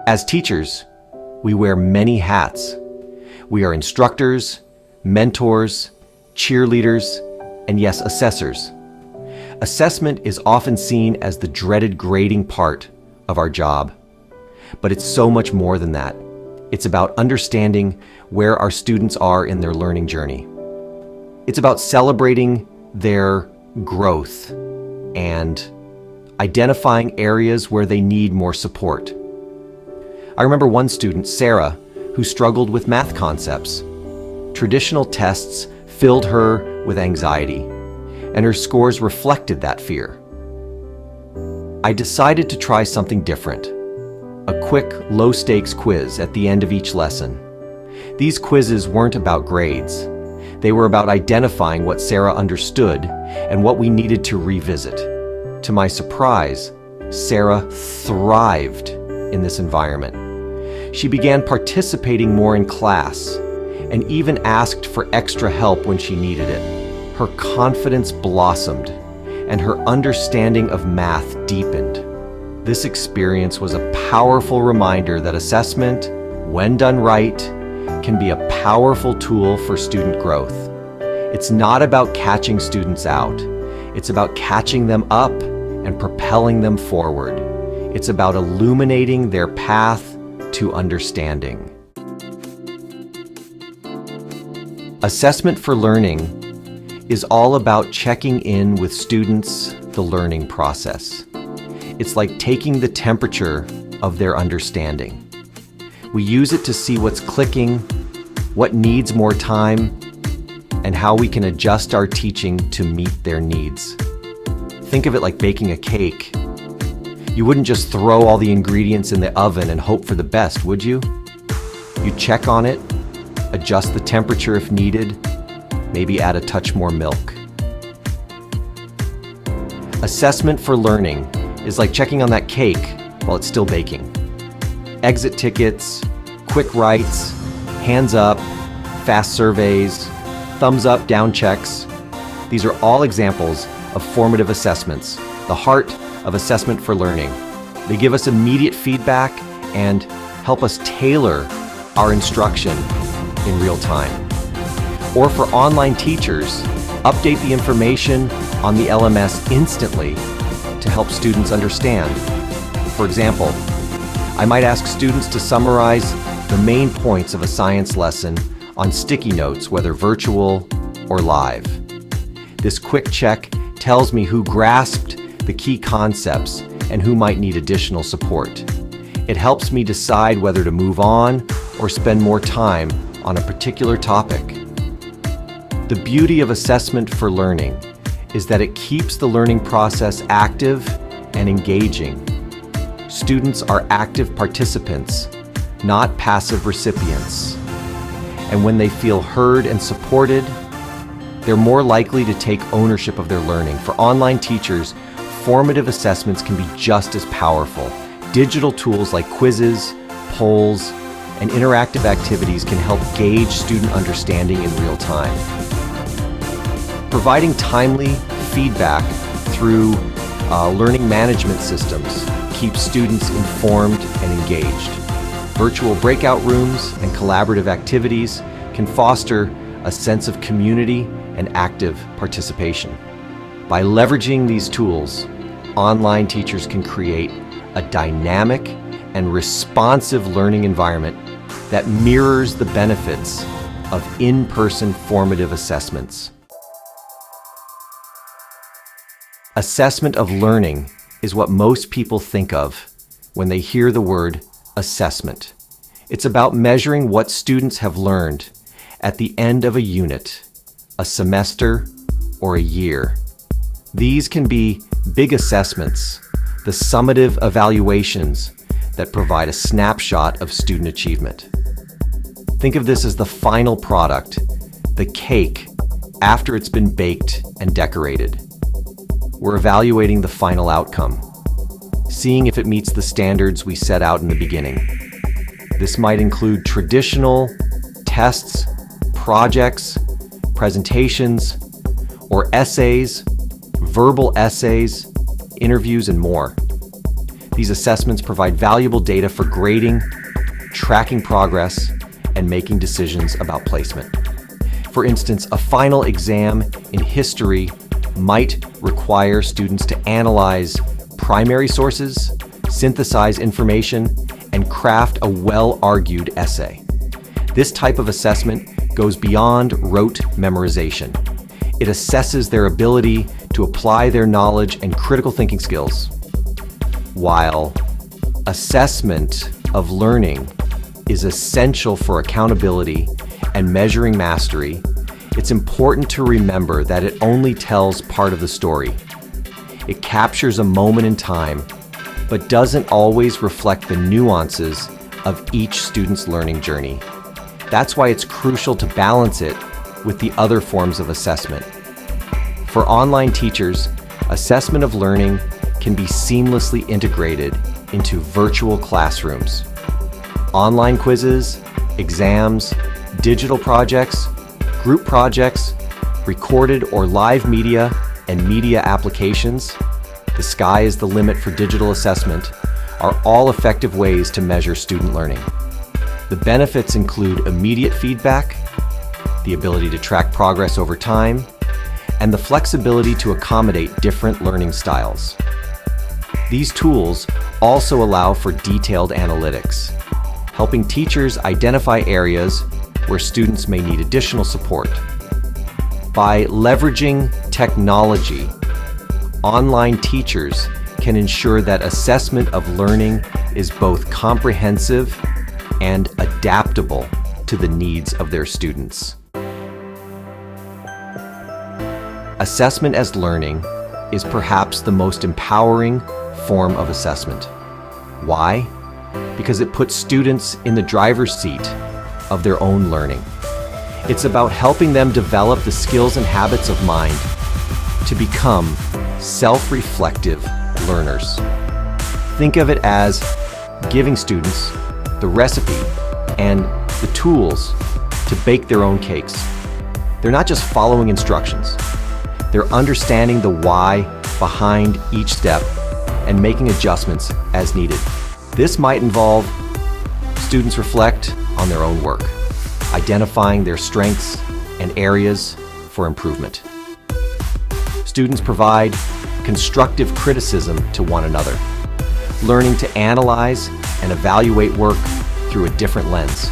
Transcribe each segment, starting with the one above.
As teachers, we wear many hats. We are instructors, mentors, cheerleaders, and yes, assessors. Assessment is often seen as the dreaded grading part of our job, but it's so much more than that. It's about understanding where our students are in their learning journey. It's about celebrating their growth and identifying areas where they need more support. I remember one student, Sarah, who struggled with math concepts. Traditional tests filled her with anxiety, and her scores reflected that fear. I decided to try something different, a quick, low-stakes quiz at the end of each lesson. These quizzes weren't about grades. They were about identifying what Sarah understood and what we needed to revisit. To my surprise, Sarah thrived in this environment. She began participating more in class and even asked for extra help when she needed it. Her confidence blossomed and her understanding of math deepened. This experience was a powerful reminder that assessment, when done right, can be a powerful tool for student growth. It's not about catching students out. It's about catching them up and propelling them forward. It's about illuminating their path to understanding. Assessment for Learning is all about checking in with students' the learning process. It's like taking the temperature of their understanding. We use it to see what's clicking, what needs more time, and how we can adjust our teaching to meet their needs. Think of it like baking a cake. You wouldn't just throw all the ingredients in the oven and hope for the best, would you? You check on it, adjust the temperature if needed, maybe add a touch more milk. Assessment for Learning is like checking on that cake while it's still baking. Exit tickets, quick writes, hands up, fast surveys, thumbs up, down checks. These are all examples of formative assessments, the heart of Assessment for Learning. They give us immediate feedback and help us tailor our instruction in real time. Or for online teachers, update the information on the LMS instantly to help students understand. For example, I might ask students to summarize the main points of a science lesson on sticky notes, whether virtual or live. This quick check tells me who grasped the key concepts and who might need additional support. It helps me decide whether to move on or spend more time on a particular topic. The beauty of Assessment for Learning is that it keeps the learning process active and engaging. Students are active participants, not passive recipients. And when they feel heard and supported, they're more likely to take ownership of their learning. For online teachers, formative assessments can be just as powerful. Digital tools like quizzes, polls, and interactive activities can help gauge student understanding in real time. Providing timely feedback through learning management systems keeps students informed and engaged. Virtual breakout rooms and collaborative activities can foster a sense of community and active participation. By leveraging these tools, online teachers can create a dynamic and responsive learning environment that mirrors the benefits of in-person formative assessments. Assessment of learning is what most people think of when they hear the word assessment. It's about measuring what students have learned at the end of a unit, a semester, or a year. These can be big assessments, the summative evaluations that provide a snapshot of student achievement. Think of this as the final product, the cake, after it's been baked and decorated. We're evaluating the final outcome, seeing if it meets the standards we set out in the beginning. This might include traditional tests, projects, presentations, or essays, verbal essays, interviews, and more. These assessments provide valuable data for grading, tracking progress, and making decisions about placement. For instance, a final exam in history might require students to analyze primary sources, synthesize information, and craft a well-argued essay. This type of assessment goes beyond rote memorization. It assesses their ability to apply their knowledge and critical thinking skills. While assessment of learning is essential for accountability and measuring mastery, it's important to remember that it only tells part of the story. It captures a moment in time, but doesn't always reflect the nuances of each student's learning journey. That's why it's crucial to balance it with the other forms of assessment. For online teachers, assessment of learning can be seamlessly integrated into virtual classrooms. Online quizzes, exams, digital projects, group projects, recorded or live media, and media applications, the sky is the limit for digital assessment, are all effective ways to measure student learning. The benefits include immediate feedback, the ability to track progress over time, and the flexibility to accommodate different learning styles. These tools also allow for detailed analytics, helping teachers identify areas where students may need additional support. By leveraging technology, online teachers can ensure that assessment of learning is both comprehensive and adaptable to the needs of their students. Assessment as learning is perhaps the most empowering form of assessment. Why? Because it puts students in the driver's seat of their own learning. It's about helping them develop the skills and habits of mind to become self-reflective learners. Think of it as giving students the recipe and the tools to bake their own cakes. They're not just following instructions. They're understanding the why behind each step and making adjustments as needed. This might involve students reflect on their own work, identifying their strengths and areas for improvement. Students provide constructive criticism to one another, learning to analyze and evaluate work through a different lens.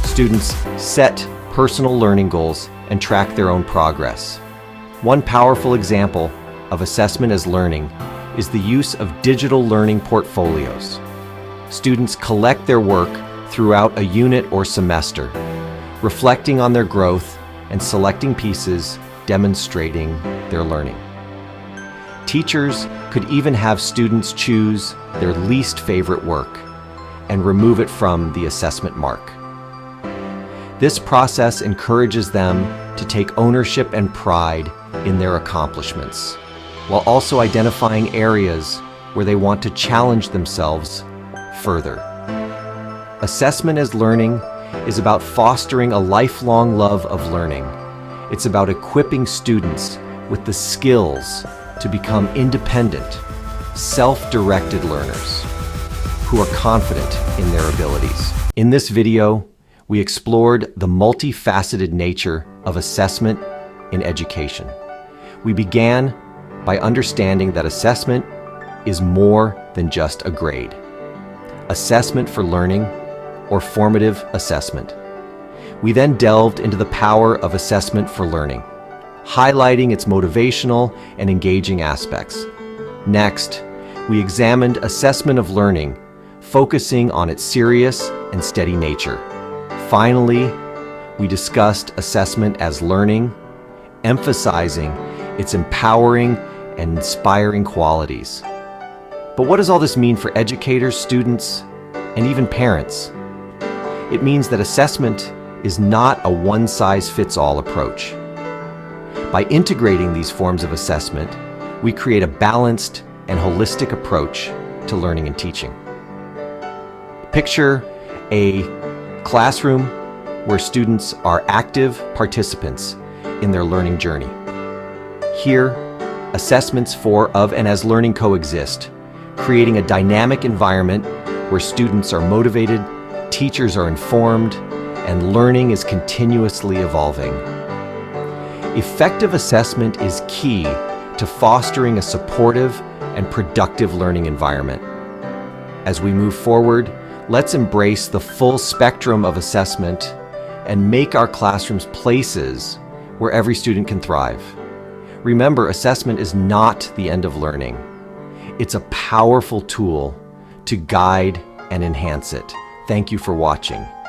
Students set personal learning goals and track their own progress. One powerful example of assessment as learning is the use of digital learning portfolios. Students collect their work throughout a unit or semester, reflecting on their growth and selecting pieces demonstrating their learning. Teachers could even have students choose their least favorite work and remove it from the assessment mark. This process encourages them to take ownership and pride in their accomplishments, while also identifying areas where they want to challenge themselves further. Assessment as learning is about fostering a lifelong love of learning. It's about equipping students with the skills to become independent, self-directed learners who are confident in their abilities. In this video, we explored the multifaceted nature of assessment in education. We began by understanding that assessment is more than just a grade. Assessment for learning, or formative assessment. We then delved into the power of assessment for learning, highlighting its motivational and engaging aspects. Next, we examined assessment of learning, focusing on its serious and steady nature. Finally, we discussed assessment as learning, emphasizing its empowering and inspiring qualities. But what does all this mean for educators, students, and even parents? It means that assessment is not a one-size-fits-all approach. By integrating these forms of assessment, we create a balanced and holistic approach to learning and teaching. Picture a classroom where students are active participants in their learning journey. Here, assessments for, of, and as learning coexist, creating a dynamic environment where students are motivated, teachers are informed, and learning is continuously evolving. Effective assessment is key to fostering a supportive and productive learning environment. As we move forward, let's embrace the full spectrum of assessment and make our classrooms places where every student can thrive. Remember, assessment is not the end of learning. It's a powerful tool to guide and enhance it. Thank you for watching.